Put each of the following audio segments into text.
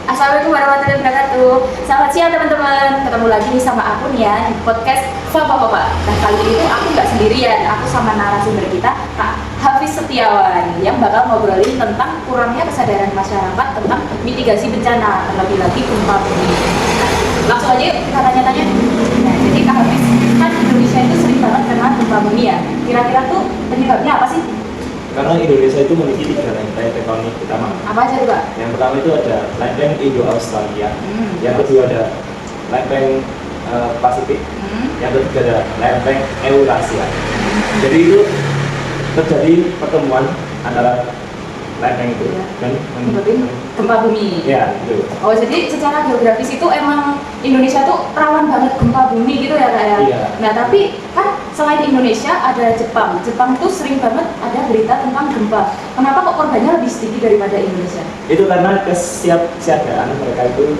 Assalamualaikum warahmatullahi wabarakatuh. Selamat siang teman-teman. Ketemu lagi nih sama aku nih ya di podcast Bapak-Bapak. Nah kali ini tuh aku nggak sendirian. Aku sama narasumber kita Kak Hafiz Setiawan yang bakal ngobrolin tentang kurangnya kesadaran masyarakat tentang mitigasi bencana, terlebih lagi gempa bumi. Nah, langsung aja yuk kita tanya-tanya. Nah jadi Kak Hafiz, kan Indonesia itu sering banget kena gempa bumi ya. Kira-kira tuh penyebabnya apa sih? Karena Indonesia itu memiliki 3 lempeng tektonik utama. Apa aja tuh Kak? Yang pertama itu ada lempeng Indo-Australia, yang kedua ada lempeng Pasifik, yang ketiga ada lempeng Eurasia. Jadi itu terjadi pertemuan antara lempeng itu dan gempa bumi. Ya, itu. Oh, jadi secara geografis itu emang Indonesia tuh rawan banget gempa bumi gitu ya Kak ya? Iya. Nah tapi kan selain Indonesia ada Jepang. Jepang tuh sering banget ada berita tentang gempa. Kenapa kok korbannya lebih sedikit daripada Indonesia? Itu karena kesiapsiagaan mereka itu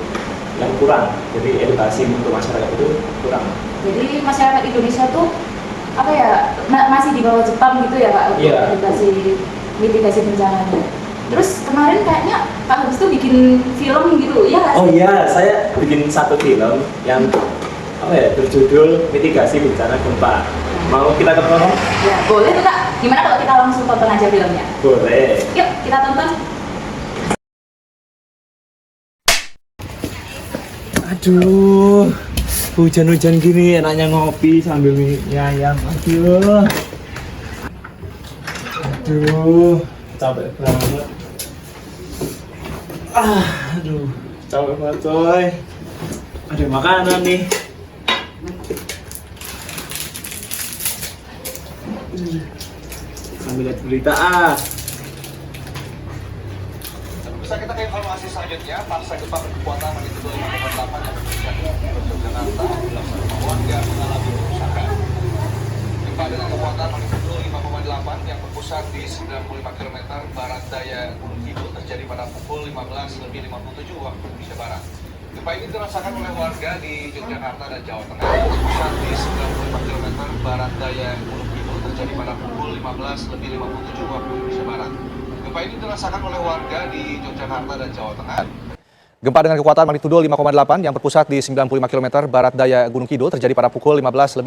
yang kurang. Jadi edukasi untuk masyarakat itu kurang. Jadi masyarakat Indonesia tuh apa ya, masih di bawah Jepang gitu ya Kak untuk Iya. mitigasi bencananya. Terus kemarin kayaknya Kak Hafiz tuh bikin film gitu, ya nggak sih? Oh iya, saya bikin satu film yang berjudul Mitigasi Bencana Gempa. Mau kita tonton? Ya boleh tuh Kak. Gimana kalau kita langsung tonton aja filmnya? Boleh. Yuk kita tonton. Aduh, hujan-hujan gini enaknya ngopi sambil mie ayam. Aduh, capek banget. Aduh, capek banget coy. Ada makanan nih. Sambil lihat berita Bisa kita ke informasi selanjutnya, pasca gempa berkekuatan magnitudo 5,8 yang berpusat di Yogyakarta, belasan rumah warga mengalami kerusakan. Gempa dengan kekuatan magnitudo 5,8 yang berpusat di 95 km barat daya Gunung Kidul terjadi pada pukul 15.57 waktu Indonesia Barat. Gempa ini dirasakan oleh warga di Yogyakarta dan Jawa Tengah, berpusat di 95 km barat daya Gunung Kidul terjadi pada pukul 15.57 waktu Indonesia Barat. Gempa ini dirasakan oleh warga di Yogyakarta dan Jawa Tengah. Gempa dengan kekuatan magnitudo 5,8 yang berpusat di 95 km barat daya Gunung Kidul terjadi pada pukul 15.57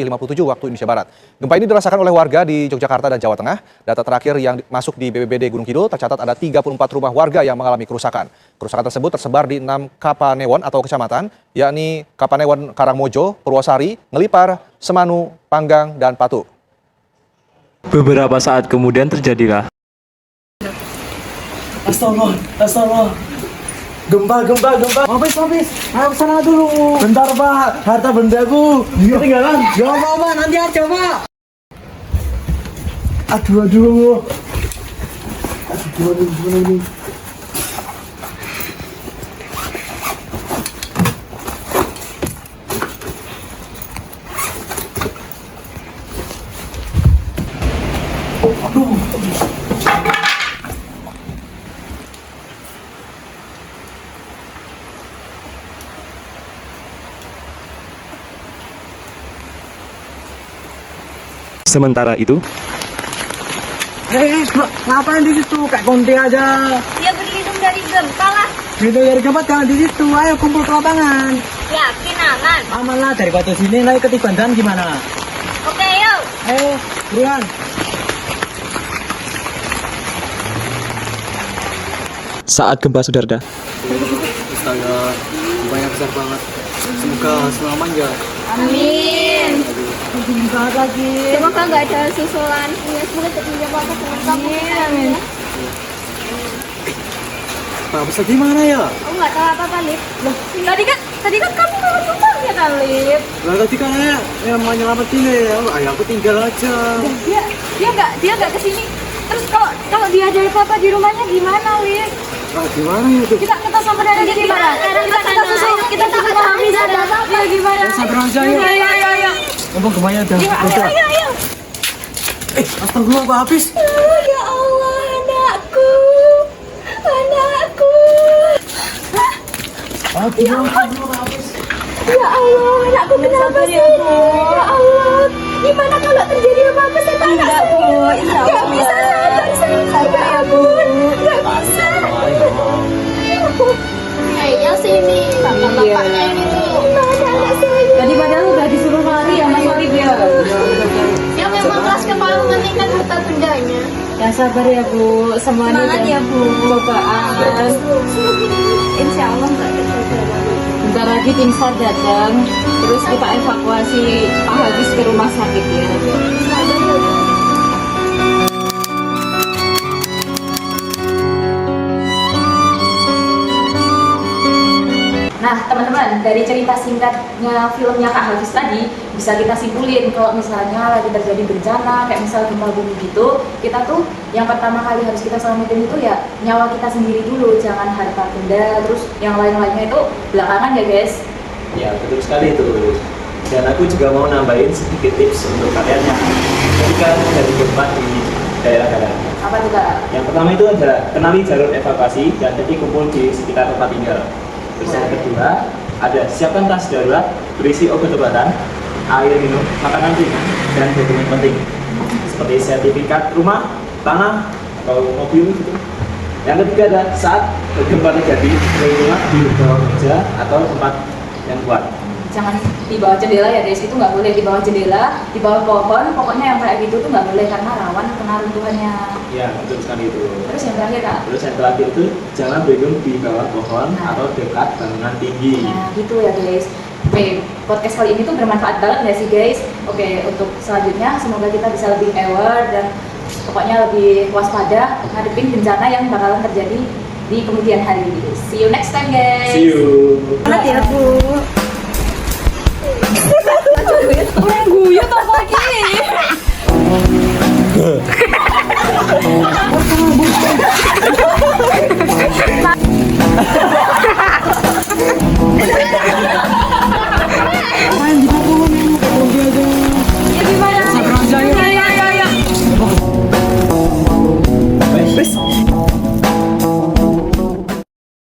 waktu Indonesia Barat. Gempa ini dirasakan oleh warga di Yogyakarta dan Jawa Tengah. Data terakhir yang masuk di BPBD Gunung Kidul tercatat ada 34 rumah warga yang mengalami kerusakan. Kerusakan tersebut tersebar di 6 kapanewon atau kecamatan, yakni Kapanewon Karangmojo, Purwosari, Ngelipar, Semanu, Panggang, dan Patu. Beberapa saat kemudian terjadilah Astagfirullah. Gempa. Habis. Ayo sana dulu. Bentar Pak, harta bendaku ketinggalan. Gak apa-apa, nanti aja Pak. Aduh. Gimana ini? sementara itu. Ngapain di situ? Kayak konti aja. Dia berlindung dari gempa lah. Gitu dari gempa jangan di situ. Ayo kumpul ke lapangan. Yakin aman. Aman lah, daripada sini lagi ketiban gimana? Oke yuk. Ayo, buruan. Saat gempa sudah reda, Astaga, banyak besar banget. Semoga selalu manja. Amin. Dingin banget lagi. Semoga nggak ada susulan. Ya semoga terjadi apa-apa dengan kamu. Amin. Pak besar gimana ya? Aku nggak tahu apa-apa Lip. Loh, tadi kan kamu mau tumpang ya kan Lip? Lah tadi kan yang mau nyelamatin ya. Ayo aku tinggal aja. Dia nggak kesini. Terus kalau dia ada apa-apa di rumahnya gimana Lip? Nah, gimana ya tuh? Kita sampai dari gimana? Kita susul Hafiz ada apa-apa gimana? Sabar aja ya. Ayo. Ngomong kemana udah? Ayo. Astagfirullah Pak Hafiz. Ya Allah, anakku. Ya Allah. Ya Allah, anakku kenapa sih? Ya Allah, gimana kalau terjadi apa-apa saya tanya saya. Gak bisa sadar saya, ya ampun. Gak bisa. Kayaknya ini. Bapak-bapaknya ini tuh. Mana anak saya? Tadi padahal udah disuruh lari ya Mas Olivia. Ya memang kelas kepala meningkat harta bendanya. Ya sabar ya Bu, semuanya Semangat ya Bu. Bapaan. Insya Allah Mbak. Bentar lagi tim SAR datang, terus kita evakuasi Pak Hafiz ke rumah sakit ya. Nah teman-teman, dari cerita singkatnya filmnya Kak Hafiz tadi bisa kita simpulin kalau misalnya lagi terjadi bencana kayak misal gempa bumi gitu, kita tuh yang pertama kali harus kita selamatin itu ya nyawa kita sendiri dulu, jangan harta benda, terus yang lain-lainnya itu belakangan ya guys. Ya betul sekali itu. Dan aku juga mau nambahin sedikit tips untuk kalian yang ketika terjadi gempa di daerah-daerah. Apa tuh Kak? Yang pertama itu adalah kenali jalur evakuasi dan titik kumpul di sekitar tempat tinggal. Terus yang kedua, ada siapkan tas darurat berisi obat-obatan, air minum, makanan ringan, dan dokumen penting seperti sertifikat rumah, tanah, atau mobil gitu. Yang ketiga adalah saat gempa terjadi, rumah di bawah meja atau tempat yang kuat. Jangan di bawah jendela ya guys, itu nggak boleh di bawah jendela, di bawah pohon, pokoknya yang kayak gitu tuh nggak boleh karena rawan kena runtuhannya. Ya, betul sekali itu. Terus yang terakhir Kak? Terus yang terakhir itu jangan berlindung di bawah pohon Nah. atau dekat bangunan tinggi. Nah gitu ya guys. Oke, podcast kali ini tuh bermanfaat banget nggak sih guys? Oke, untuk selanjutnya semoga kita bisa lebih aware dan pokoknya lebih waspada ngadepin bencana yang bakalan terjadi di kemudian hari. See you next time guys. See you. Selamat ya Bu. Orang guyu tuh.